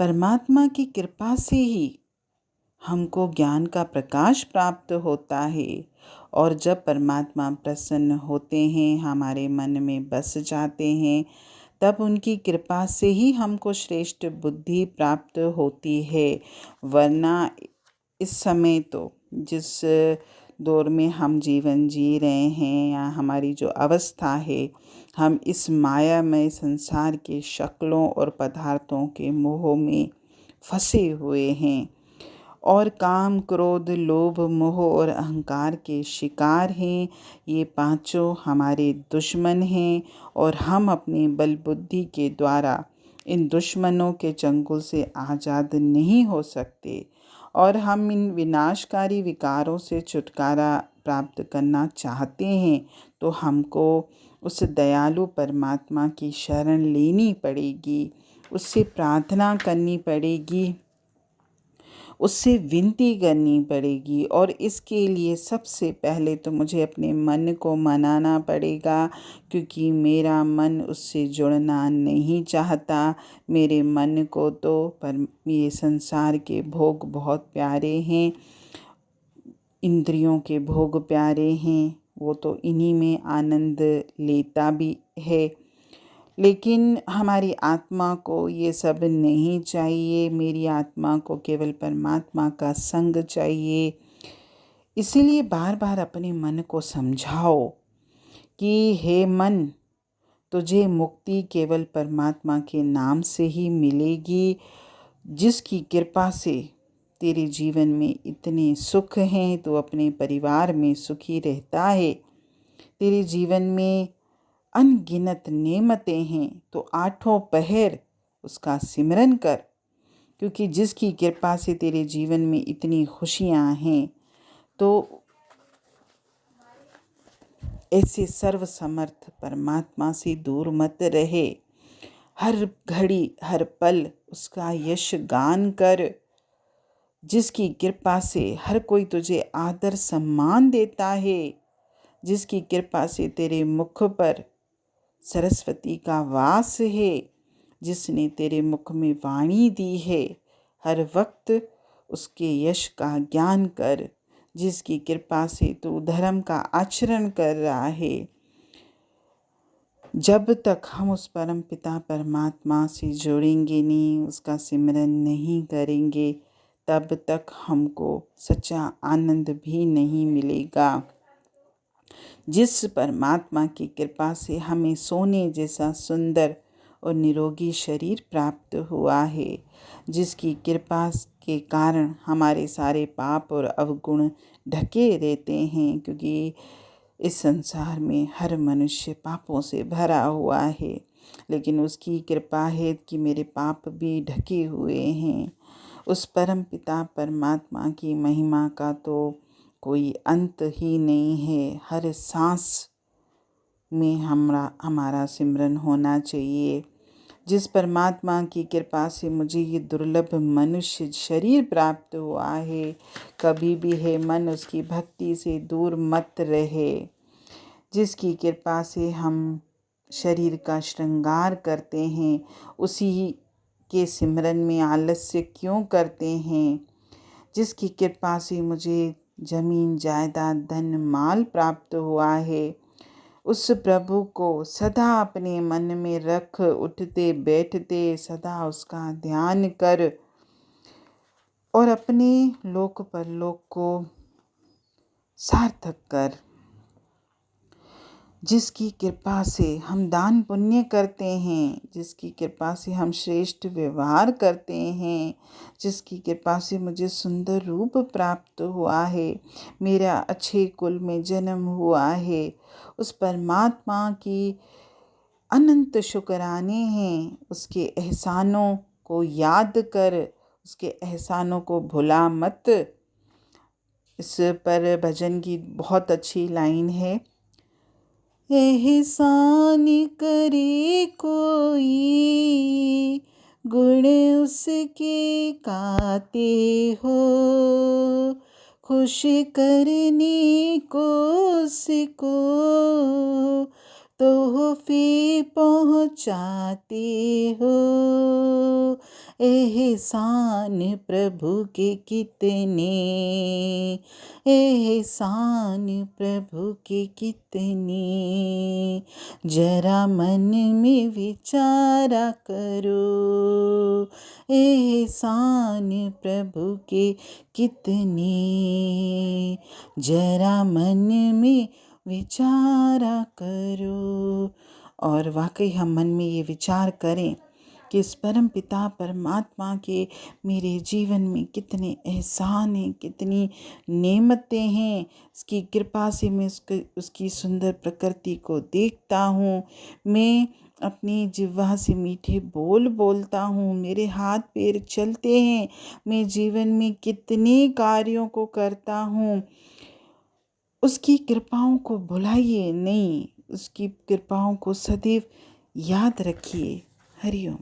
परमात्मा की कृपा से ही हमको ज्ञान का प्रकाश प्राप्त होता है। और जब परमात्मा प्रसन्न होते हैं, हमारे मन में बस जाते हैं, तब उनकी कृपा से ही हमको श्रेष्ठ बुद्धि प्राप्त होती है। वरना इस समय तो जिस दौर में हम जीवन जी रहे हैं या हमारी जो अवस्था है, हम इस मायामय संसार के शक्लों और पदार्थों के मोह में फंसे हुए हैं और काम, क्रोध, लोभ, मोह और अहंकार के शिकार हैं। ये पांचों हमारे दुश्मन हैं और हम अपनी बल बुद्धि के द्वारा इन दुश्मनों के चंगुल से आज़ाद नहीं हो सकते। और हम इन विनाशकारी विकारों से छुटकारा प्राप्त करना चाहते हैं तो हमको उस दयालु परमात्मा की शरण लेनी पड़ेगी, उससे प्रार्थना करनी पड़ेगी, उससे विनती करनी पड़ेगी। और इसके लिए सबसे पहले तो मुझे अपने मन को मनाना पड़ेगा, क्योंकि मेरा मन उससे जुड़ना नहीं चाहता। मेरे मन को तो पर ये संसार के भोग बहुत प्यारे हैं, इंद्रियों के भोग प्यारे हैं, वो तो इन्हीं में आनंद लेता भी है। लेकिन हमारी आत्मा को ये सब नहीं चाहिए। मेरी आत्मा को केवल परमात्मा का संग चाहिए। इसीलिए बार बार अपने मन को समझाओ कि हे मन, तुझे मुक्ति केवल परमात्मा के नाम से ही मिलेगी, जिसकी कृपा से तेरे जीवन में इतने सुख हैं, तो अपने परिवार में सुखी रहता है। तेरे जीवन में अनगिनत नेमतें हैं, तो आठों पहर उसका सिमरन कर, क्योंकि जिसकी कृपा से तेरे जीवन में इतनी खुशियां हैं, तो ऐसे सर्वसमर्थ परमात्मा से दूर मत रहे। हर घड़ी हर पल उसका यश गान कर, जिसकी कृपा से हर कोई तुझे आदर सम्मान देता है, जिसकी कृपा से तेरे मुख पर सरस्वती का वास है, जिसने तेरे मुख में वाणी दी है। हर वक्त उसके यश का ज्ञान कर, जिसकी कृपा से तू धर्म का आचरण कर रहा है। जब तक हम उस परम पिता परमात्मा से जुड़ेंगे नहीं, उसका सिमरन नहीं करेंगे, तब तक हमको सच्चा आनंद भी नहीं मिलेगा। जिस परमात्मा की कृपा से हमें सोने जैसा सुंदर और निरोगी शरीर प्राप्त हुआ है, जिसकी कृपा के कारण हमारे सारे पाप और अवगुण ढके रहते हैं, क्योंकि इस संसार में हर मनुष्य पापों से भरा हुआ है, लेकिन उसकी कृपा है कि मेरे पाप भी ढके हुए हैं। उस परम पिता परमात्मा की महिमा का तो कोई अंत ही नहीं है। हर सांस में हमारा सिमरन होना चाहिए। जिस परमात्मा की कृपा से मुझे ये दुर्लभ मनुष्य शरीर प्राप्त हुआ है, कभी भी है मन उसकी भक्ति से दूर मत रहे। जिसकी कृपा से हम शरीर का श्रृंगार करते हैं, उसी के सिमरन में आलस्य क्यों करते हैं। जिसकी कृपा से मुझे जमीन जायदाद धन माल प्राप्त हुआ है, उस प्रभु को सदा अपने मन में रख, उठते बैठते सदा उसका ध्यान कर और अपने लोक परलोक को सार्थक कर। जिसकी कृपा से हम दान पुण्य करते हैं, जिसकी कृपा से हम श्रेष्ठ व्यवहार करते हैं, जिसकी कृपा से मुझे सुंदर रूप प्राप्त हुआ है, मेरा अच्छे कुल में जन्म हुआ है, उस परमात्मा की अनंत शुक्राने हैं। उसके एहसानों को याद कर, उसके एहसानों को भुला मत। इस पर भजन की बहुत अच्छी लाइन है, एहसान करे कोई गुण उसके गाते हो, खुश करने को उसको तोहफे पहुँचाते हो। एहसान प्रभु के कितने, एहसान प्रभु के कितने, जरा मन में विचारा करो। एहसान प्रभु के कितने, जरा मन में विचारा करो। और वाकई हम मन में ये विचार करें कि इस परम पिता परमात्मा के मेरे जीवन में कितने एहसान हैं, कितनी नेमतें हैं। उसकी कृपा से मैं उसकी सुंदर प्रकृति को देखता हूँ। मैं अपनी जिह्वा से मीठे बोल बोलता हूँ, मेरे हाथ पैर चलते हैं, मैं जीवन में कितने कार्यों को करता हूँ। उसकी कृपाओं को भुलाइए नहीं, उसकी कृपाओं को सदैव याद रखिए। हरि ओम।